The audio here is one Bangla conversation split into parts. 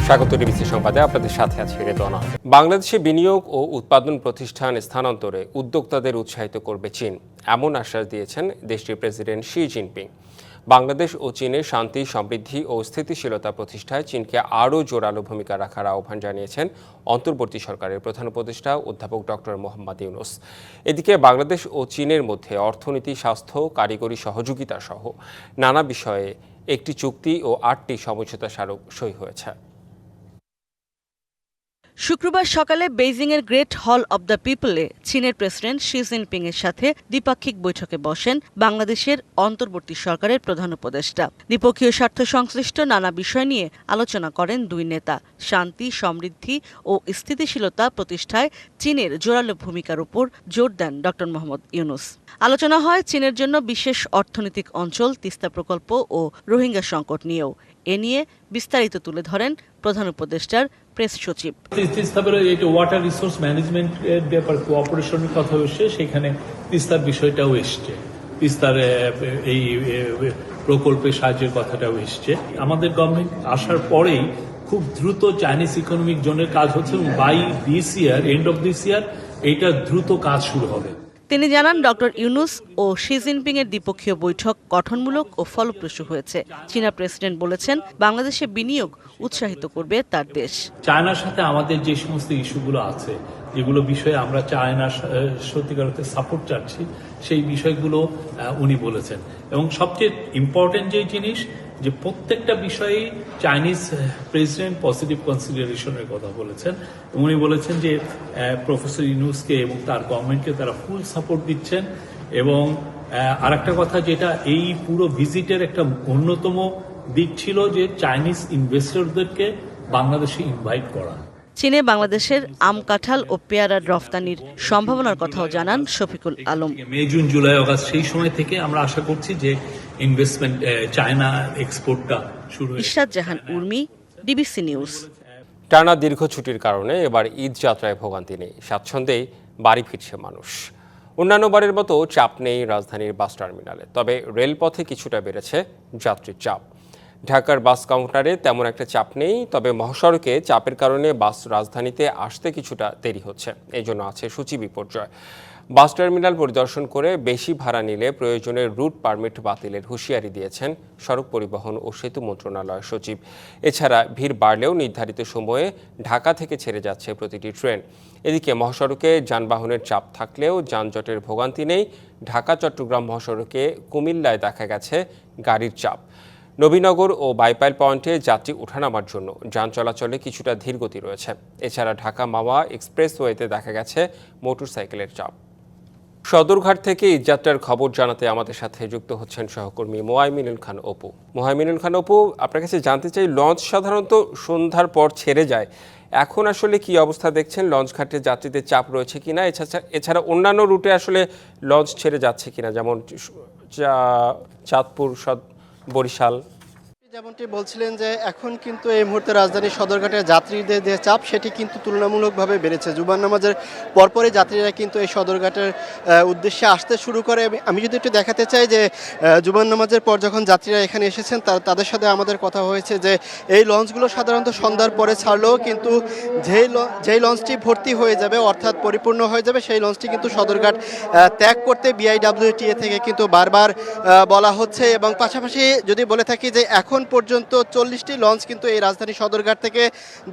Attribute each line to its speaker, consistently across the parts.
Speaker 1: স্বাগত ডিবিসি সংবাদে আপনাদের সাথে আছে রেদওয়ানা। বাংলাদেশে বিনিয়োগ ও উৎপাদন প্রতিষ্ঠান স্থানান্তরে উদ্যোক্তাদের উৎসাহিত করবে চীন, এমন আশ্বাস দিয়েছেন দেশটির প্রেসিডেন্ট শি জিনপিং। বাংলাদেশ ও চীনের শান্তি, সমৃদ্ধি ও স্থিতিশীলতা প্রতিষ্ঠায় চীনকে আরও জোরালো ভূমিকা রাখার আহ্বান জানিয়েছেন অন্তর্বর্তী সরকারের প্রধান উপদেষ্টা অধ্যাপক ডক্টর মোহাম্মদ ইউনুস। এদিকে বাংলাদেশ ও চীনের মধ্যে অর্থনীতি, স্বাস্থ্য, কারিগরি সহযোগিতা সহ নানা বিষয়ে একটি চুক্তি ও 8টি সমঝোতা স্মারক সই হয়েছে।
Speaker 2: শুক্রবার সকালে বেইজিংয়ের গ্রেট হল অব দ্য পিপলে চীনের প্রেসিডেন্ট শি জিনপিং এর সাথে দ্বিপাক্ষিক বৈঠকে বসেন বাংলাদেশের অন্তর্বর্তী সরকারের প্রধান উপদেষ্টা। দ্বিপক্ষীয় স্বার্থ সংশ্লিষ্ট নানা বিষয় নিয়ে আলোচনা করেন দুই নেতা। শান্তি, সমৃদ্ধি ও স্থিতিশীলতা প্রতিষ্ঠায় চীনের জোরালো ভূমিকার উপর জোর দেন ডক্টর মোহাম্মদ ইউনুস। আলোচনা হয় চীনের জন্য বিশেষ অর্থনৈতিক অঞ্চল, তিস্তা প্রকল্প ও রোহিঙ্গা সংকট নিয়েও। এ নিয়ে বিস্তারিত তুলে ধরেন প্রধান উপদেষ্টার প্রেস সচিব।
Speaker 3: ওয়াটার রিসোর্স ম্যানেজমেন্টের ব্যাপারে কোঅপারেশনের কথা এসছে, সেখানে তিস্তার বিষয়টাও এসছে, তিস্তার এই প্রকল্পে সাহায্যের কথাটাও এসছে। আমাদের গভর্নমেন্ট আসার পরেই খুব দ্রুত চাইনিজ ইকোনমিক জোনের কাজ হচ্ছে এবং by this year, end of this year, এইটা দ্রুত কাজ শুরু হবে।
Speaker 2: তিনি জানান, ডক্টর ইউনুস ও শি জিনপিং এর দ্বিপক্ষীয় বৈঠক গঠনমূলক ও ফলপ্রসূ হয়েছে। চীনা প্রেসিডেন্ট বলেছেন, বাংলাদেশে বিনিয়োগ উৎসাহিত করবে তার দেশ।
Speaker 3: চায়নার সাথে আমাদের যে সমস্ত ইস্যুগুলো আছে, যেগুলো বিষয়ে আমরা চায়নার সত্যিকার অর্থে সাপোর্ট চাচ্ছি, সেই বিষয়গুলো উনি বলেছেন। এবং সবচেয়ে ইম্পর্টেন্ট যে জিনিস, যে প্রত্যেকটা বিষয়ে চাইনিজ প্রেসিডেন্ট পজিটিভ কনসিডারেশনের কথা বলেছেন। উনি বলেছেন যে প্রফেসর ইউনুসকে এবং তার গভর্নমেন্টকে তারা ফুল সাপোর্ট দিচ্ছেন। এবং আরেকটা কথা, যেটা এই পুরো ভিজিটের একটা অন্যতম দিক ছিল, যে চাইনিজ ইনভেস্টরদেরকে বাংলাদেশে ইনভাইট করা।
Speaker 2: চীনে বাংলাদেশের আম, কাঁঠাল ও পেয়ারার রফতানির সম্ভাবনার কথাও জানান শফিকুল আলম।
Speaker 3: মে, জুন, জুলাই, আগস্ট সেই সময় থেকে আমরা আশা করছি যে ইনভেস্টমেন্ট, চায়না এক্সপোর্টটা শুরু হবে।
Speaker 2: ইশরাত জাহান উর্মি, ডিবিসি নিউজ।
Speaker 1: টানা দীর্ঘ ছুটির কারণে এবার ঈদ যাত্রায় ভোগান্তি নেই, স্বাচ্ছন্দ্যেই বাড়ি ফিরছে মানুষ। অন্যান্য বারের মতো চাপ নেই রাজধানীর বাস টার্মিনালে, তবে রেলপথে কিছুটা বেড়েছে যাত্রীর চাপ। ঢাকার বাস কাউন্টারে তেমন একটা চাপ নেই, তবে মহাসড়কে চাপের কারণে বাস রাজধানীতে আসতে কিছুটা দেরি হচ্ছে। এই জন্য আছে সূচি বিপর্যয়। বাস টার্মিনাল পরিদর্শন করে বেশি ভাড়া নিলে প্রয়োজনে রুট পারমিট বাতিলের হুঁশিয়ারি দিয়েছেন সড়ক পরিবহন ও সেতু মন্ত্রণালয়ের সচিব। এছাড়া ভিড় বাড়লেও নির্ধারিত সময়ে ঢাকা থেকে ছেড়ে যাচ্ছে প্রতিটি ট্রেন। এদিকে মহাসড়কে যানবাহনের চাপ থাকলেও যানজটের ভোগান্তি নেই। ঢাকা চট্টগ্রাম মহাসড়কে কুমিল্লায় দেখা গেছে গাড়ির চাপ। নবীনগর ও বাইপাইল পয়েন্টে যাত্রী ওঠানামার জন্য যান চলাচলে কিছুটা ধীরগতি রয়েছে। এছাড়া ঢাকা মাওয়া এক্সপ্রেসওয়েতে দেখা গেছে মোটরসাইকেলের চাপ। সদরঘাট থেকে ঈদযাত্রার খবর জানাতে আমাদের সাথে যুক্ত হচ্ছেন সহকর্মী মোয়াইমিনুল খান অপু। মোয়াইমিনুল খান অপু, আপনার কাছে জানতে চাই, লঞ্চ সাধারণত সন্ধ্যার পর ছেড়ে যায়, এখন আসলে কি অবস্থা দেখছেন? লঞ্চ ঘাটে যাত্রীদের চাপ রয়েছে কিনা? এছাড়া অন্যান্য রুটে আসলে লঞ্চ ছেড়ে যাচ্ছে কিনা, যেমন চাঁদপুর, বরিশাল?
Speaker 4: যেমনটি বলছিলেন যে এখন কিন্তু এই মুহূর্তে রাজধানীর সদরঘাটের যাত্রীদের যে চাপ, সেটি কিন্তু তুলনামূলকভাবে বেড়েছে। জুমার নামাজের পরপরই যাত্রীরা কিন্তু এই সদরঘাটের উদ্দেশ্যে আসতে শুরু করে। আমি যদি একটু দেখাতে চাই যে জুমার নামাজের পর যখন যাত্রীরা এখানে এসেছেন, তাদের সাথে আমাদের কথা হয়েছে যে এই লঞ্চগুলো সাধারণত সন্ধ্যার পরে ছাড়লেও কিন্তু যেই লঞ্চটি ভর্তি হয়ে যাবে, অর্থাৎ পরিপূর্ণ হয়ে যাবে, সেই লঞ্চটি কিন্তু সদরঘাট ত্যাগ করতে বিআইডব্লিউটিএ থেকে কিন্তু বারবার বলা হচ্ছে। এবং পাশাপাশি যদি বলে থাকি যে এখন পর্যন্ত 40টি লঞ্চ কিন্তু এই রাজধানী সদরঘাট থেকে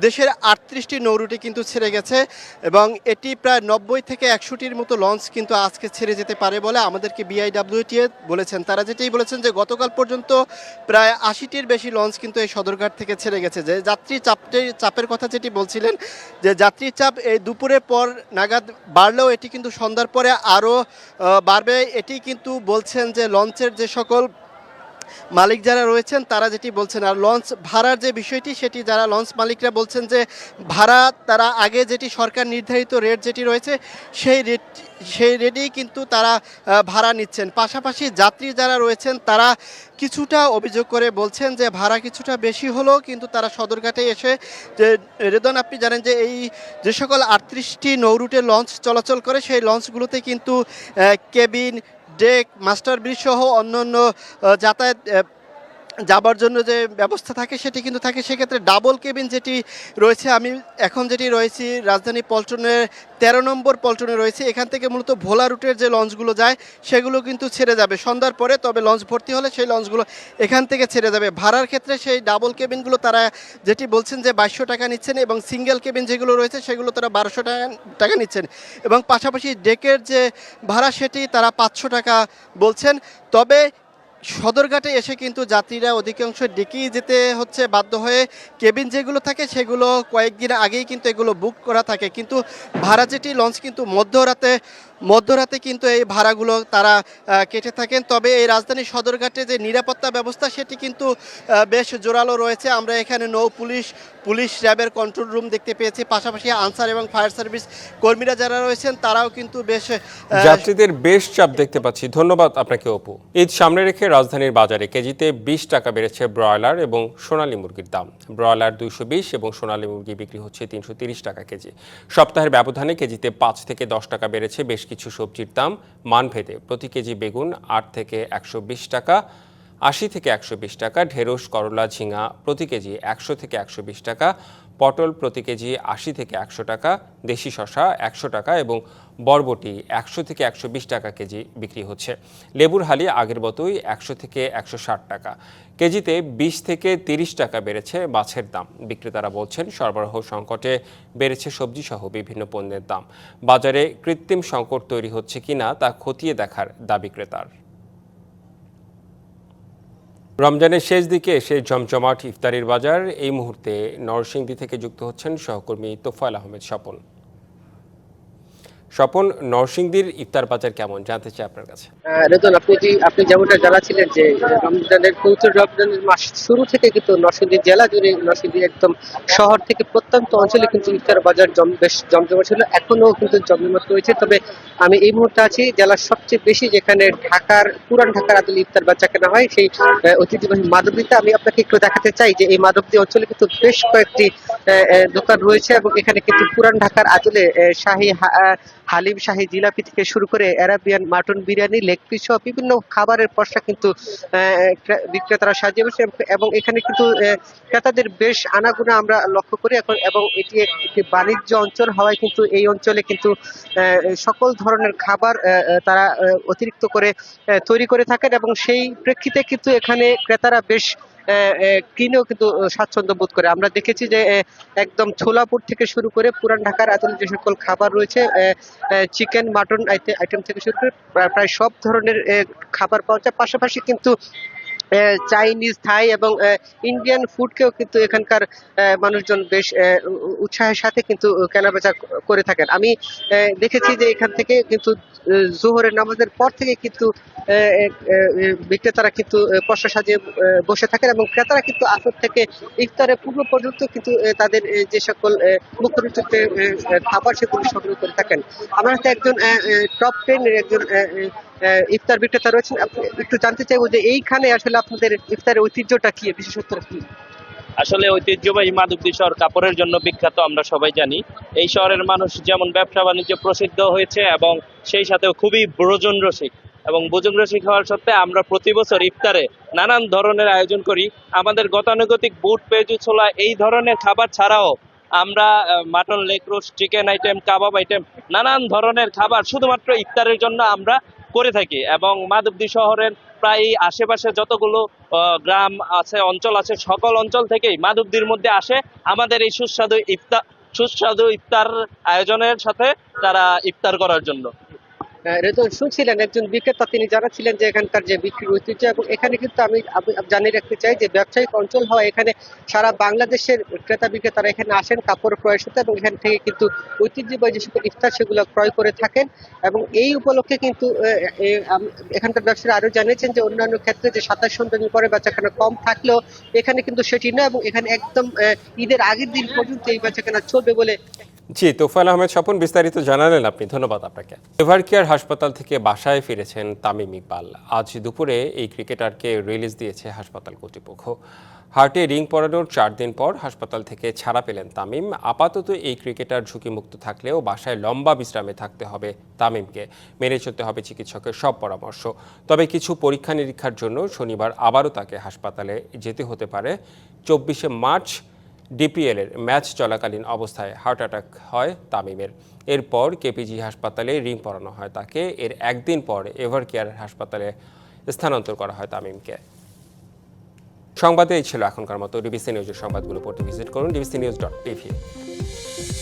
Speaker 4: দেশের 38টি নৌরুটে কিন্তু ছেড়ে গেছে। এবং এটি প্রায় 90 থেকে 100টির মতো লঞ্চ কিন্তু আজকে ছেড়ে যেতে পারে বলে আমাদেরকে বিআইডব্লিউটিএ বলেছেন। তারা যেটি বলেছেন যে গতকাল পর্যন্ত প্রায় 80টির বেশি লঞ্চ কিন্তু এই সদরঘাট থেকে ছেড়ে গেছে। যে যাত্রী চাপের কথা যেটি বলছিলেন, যে যাত্রীর চাপ এই দুপুরের পর নাগাদ বাড়লেও এটি কিন্তু সন্ধ্যার পরে আরও বাড়বে, এটি কিন্তু বলছেন যে লঞ্চের যে সকল মালিক যারা রয়েছেন তারা যেটি বলছেন। আর লঞ্চ ভাড়ার যে বিষয়টি, সেটি যারা লঞ্চ মালিকরা বলছেন যে ভাড়া তারা আগে যেটি সরকার নির্ধারিত রেট যেটি রয়েছে, সেই রেটেই কিন্তু তারা ভাড়া নিচ্ছেন। পাশাপাশি যাত্রী যারা রয়েছেন তারা কিছুটা অভিযোগ করে বলছেন যে ভাড়া কিছুটা বেশি হলেও কিন্তু তারা সদরঘাটে এসে, যে রেদন আপনি জানেন যে এই যে সকল 38টি নৌরুটে লঞ্চ চলাচল করে, সেই লঞ্চগুলোতে কিন্তু কেবিন, ডেক, মাস্টার ব্রিজ সহ অন্যান্য যাতায়াত যাবার জন্য যে ব্যবস্থা থাকে সেটি কিন্তু থাকে। সেক্ষেত্রে ডাবল কেবিন যেটি রয়েছে, আমি এখন যেটি রয়েছি রাজধানী পল্টনের 13 নম্বর পল্টনে রয়েছে, এখান থেকে মূলত ভোলা রুটের যে লঞ্চগুলো যায় সেগুলো কিন্তু ছেড়ে যাবে সন্ধ্যার পরে, তবে লঞ্চ ভর্তি হলে সেই লঞ্চগুলো এখান থেকে ছেড়ে যাবে। ভাড়ার ক্ষেত্রে সেই ডাবল কেবিনগুলো তারা যেটি বলছেন যে 2200 টাকা নিচ্ছেন, এবং সিঙ্গেল কেবিন যেগুলো রয়েছে সেগুলো তারা 1200 টাকা নিচ্ছেন, এবং পাশাপাশি ডেকের যে ভাড়া সেটি তারা 500 টাকা বলছেন। তবে সদরঘাটে এসে কিন্তু যাত্রীরা অধিকাংশ ডেকেই যেতে হচ্ছে বাধ্য হয়ে। কেবিন যেগুলো থাকে সেগুলো কয়েকদিন আগেই কিন্তু এগুলো বুক করা থাকে, কিন্তু ভাড়া যেটি লঞ্চ কিন্তু মধ্যরাতে কিন্তু এই ভাড়াগুলো তারা কেটে থাকেন। তবে এই রাজধানী সদরঘাটে যে নিরাপত্তা ব্যবস্থা সেটি কিন্তু বেশ জোরালো রয়েছে। আমরা এখানে নৌ পুলিশ র্যাবের কন্ট্রোল রুম দেখতে পেয়েছি, পাশাপাশি আনসার এবং ফায়ার সার্ভিস কর্মীরা যারা রয়েছেন তারাও কিন্তু বেশ
Speaker 1: যাত্রীদের বেশ চাপ দেখতে পাচ্ছি। ধন্যবাদ আপনাকে অপু। ঈদ সামনে রেখে রাজধানীর বাজারে কেজিতে 20 টাকা বেড়েছে ব্রয়লার এবং সোনালী মুরগির দাম। ব্রয়লার 220 এবং সোনালী মুরগি বিক্রি হচ্ছে 330 টাকা কেজি। সপ্তাহের ব্যবধানে কেজিতে 5 থেকে 10 টাকা বেড়েছে বেশ কিছু সবজির দাম মানভেদে। প্রতি কেজি বেগুন 8 থেকে 120 টাকা, 80 থেকে 120 টাকা, ঢেঁড়স, করলা, ঝিঙা প্রতি কেজি 100 থেকে 120 টাকা, পটল প্রতি কেজি 80 থেকে 100 টাকা, দেশি শসা 100 টাকা এবং বরবটি 100 থেকে 120 টাকা কেজি বিক্রি হচ্ছে। লেবুর হালি আগের মতোই 100 থেকে 160 টাকা। কেজিতে 20 থেকে 30 টাকা বেড়েছে মাছের দাম। বিক্রেতারা বলছেন সরবরাহ সংকটে বেড়েছে সবজিসহ বিভিন্ন পণ্যের দাম। বাজারে কৃত্রিম সংকট তৈরি হচ্ছে কিনা তা খতিয়ে দেখার দাবি ক্রেতার। রমজানের শেষ দিকে এসে জমজমাট ইফতারির বাজার। এই মুহূর্তে নরসিংদী থেকে যুক্ত হচ্ছেন সহকর্মী তোফায়েল আহমেদ স্বপন। স্বপন, নরসিংদীর ইফতার বাজার কেমন জানতে চাই আপনার কাছে।
Speaker 5: রেদন, আপনি যেমনটা জানাচ্ছিলেন যে রমজানের পবিত্র রমজানের মাস শুরু থেকে কিন্তু নরসিংদী জেলা জুড়ে, নরসিংদী একদম শহর থেকে প্রত্যন্ত অঞ্চলে কিন্তু ইফতার বাজার বেশ জমজমাট ছিল, এখনো কিন্তু জমজমাট রয়েছে। তবে আমি এই মুহূর্তে আছি জেলার সবচেয়ে বেশি যেখানে পুরান ঢাকার আদলে ইফতার বাচ্চা কেনা হয়, সেই ঐতিহ্যবাহী মাধবদীতে। আমি আপনাকে একটু দেখাতে চাই যে এই মাধবদী অঞ্চলে কিন্তু বেশ কয়েকটি দোকান রয়েছে, এবং এখানে কিন্তু পুরান ঢাকার আদলে শাহী হালিম, শাহী জিলাপি থেকে শুরু করে Arabian mutton biryani, leg piece সহ বিভিন্ন খাবারের পসরা কিন্তু বিক্রেতারা সাজিয়ে বসে, এবং এখানে কিন্তু ক্রেতাদের বেশ আনাগোনা আমরা লক্ষ্য করি এখন। এবং এটি একটি বাণিজ্য অঞ্চল হওয়ায় কিন্তু এই অঞ্চলে কিন্তু সকল ধরনের খাবার তারা অতিরিক্ত করে তৈরি করে থাকেন, এবং সেই প্রেক্ষিতে কিন্তু এখানে ক্রেতারা বেশ কিনেও কিন্তু স্বাচ্ছন্দ্য বোধ করে। আমরা দেখেছি যে একদম ছোলাপুর থেকে শুরু করে পুরান ঢাকার আদলে যে সকল খাবার রয়েছে, চিকেন, মাটন আইটেম থেকে শুরু করে প্রায় সব ধরনের খাবার পাওয়া যায়। পাশাপাশি কিন্তু চাইনিজ, থাই এবং ইন্ডিয়ান ফুডকেও কিন্তু এখানকার মানুষজন বেশ উৎসাহের সাথে কিন্তু কেনাবেচা করে থাকেন। আমি দেখেছি যে এখান থেকে কিন্তু জোহরের নামাজের পর থেকে কিন্তু বিক্রেতারা কিন্তু পসরা সাজিয়ে বসে থাকেন, এবং ক্রেতারা কিন্তু আসর থেকে ইফতারের পূর্ব পর্যন্ত কিন্তু তাদের যে সকল মুখরোচক খাবার সেগুলি সংগ্রহ করে থাকেন। আমার কাছে একজন টপ 10 এর একজন ইফতার বিক্রেতা রয়েছেন। একটু জানতে চাইবো যে এইখানে আসলে আপনাদের ইফতারের ঐতিহ্যটা কি, বিশেষত্বটা কি?
Speaker 6: আসলে ঐতিহ্যবাহী মাধবদী শহর কাপড়ের জন্য বিখ্যাত, আমরা সবাই জানি। এই শহরের মানুষ যেমন ব্যবসা বাণিজ্য প্রসিদ্ধ হয়েছে, এবং সেই সাথে খুবই ভোজন রসিক, এবং ভোজন রসিক হওয়ার সত্ত্বে আমরা প্রতি বছর ইফতারে নানান ধরনের আয়োজন করি। আমাদের গতানুগতিক বুট, পেঁয়াজু, ছোলা এই ধরনের খাবার ছাড়াও আমরা mutton, leg roast, chicken item, kebab item, নানান ধরনের খাবার শুধুমাত্র ইফতারের জন্য আমরা করে থাকি। এবং মাধবদী শহরের প্রায় আশেপাশে যতগুলো গ্রাম আছে, অঞ্চল আছে, সকল অঞ্চল থেকেই মাধবদীর মধ্যে আসে আমাদের এই সুস্বাদু ইফতার আয়োজনের সাথে তারা ইফতার করার জন্য।
Speaker 5: রেদন, শুনছিলেন একজন বিক্রেতা, তিনি জানাচ্ছিলেন যে এখানকার যে বিক্রির ঐতিহ্য, এবং এখানে কিন্তু আমি জানিয়ে রাখতে চাই যে ব্যবসায়িক অঞ্চল হওয়া এখানে সারা বাংলাদেশের ক্রেতা বিক্রেতারা এখানে আসেন কাপড় ক্রয়ের সাথে, এবং এখান থেকে কিন্তু ঐতিহ্যবাহী যে সকল ইফতার সেগুলো ক্রয় করে থাকেন। এবং এই উপলক্ষে কিন্তু এখানকার ব্যবসায়ীরা আরো জানিয়েছেন যে অন্যান্য ক্ষেত্রে যে 27 সন্তানের পরে বেচাকেনা কম থাকলেও এখানে কিন্তু সেটি নয়, এবং এখানে একদম ঈদের আগের দিন পর্যন্ত এই বেচাকেনা চলবে বলে।
Speaker 1: জি, তোফায়েল আহমেদ স্বপন বিস্তারিত জানালেন আপনি, ধন্যবাদ আপনাকে। এভারকেয়ার হাসপাতাল থেকে বাসায় ফিরেছেন তামিম ইকবাল। আজ দুপুরে এই ক্রিকেটারকে রিলিজ দিয়েছে হাসপাতাল কর্তৃপক্ষ। হার্টে রিং পরানোর 4 দিন পর হাসপাতাল থেকে ছাড়া পেলেন তামিম। আপাতত এই ক্রিকেটার ঝুঁকিমুক্ত থাকলেও বাসায় লম্বা বিশ্রামে থাকতে হবে তামিমকে। মেনে চলতে হবে চিকিৎসকের সব পরামর্শ। তবে কিছু পরীক্ষা নিরীক্ষার জন্য শনিবার আবারও তাকে হাসপাতালে যেতে হতে পারে। 24শে মার্চ ডিপিএলের ম্যাচ চলাকালীন অবস্থায় হার্ট অ্যাটাক হয় তামিমের। এরপর কেপিজি হাসপাতালে রিং পরানো হয় তাকে। এর একদিন পর এভার কেয়ার হাসপাতালে স্থানান্তর করা হয় তামিমকে। সংবাদে এই ছিল এখনকার মতো। ডিবিসি নিউজের সংবাদগুলো পড়তে ভিজিট করুন dbcnews.tv।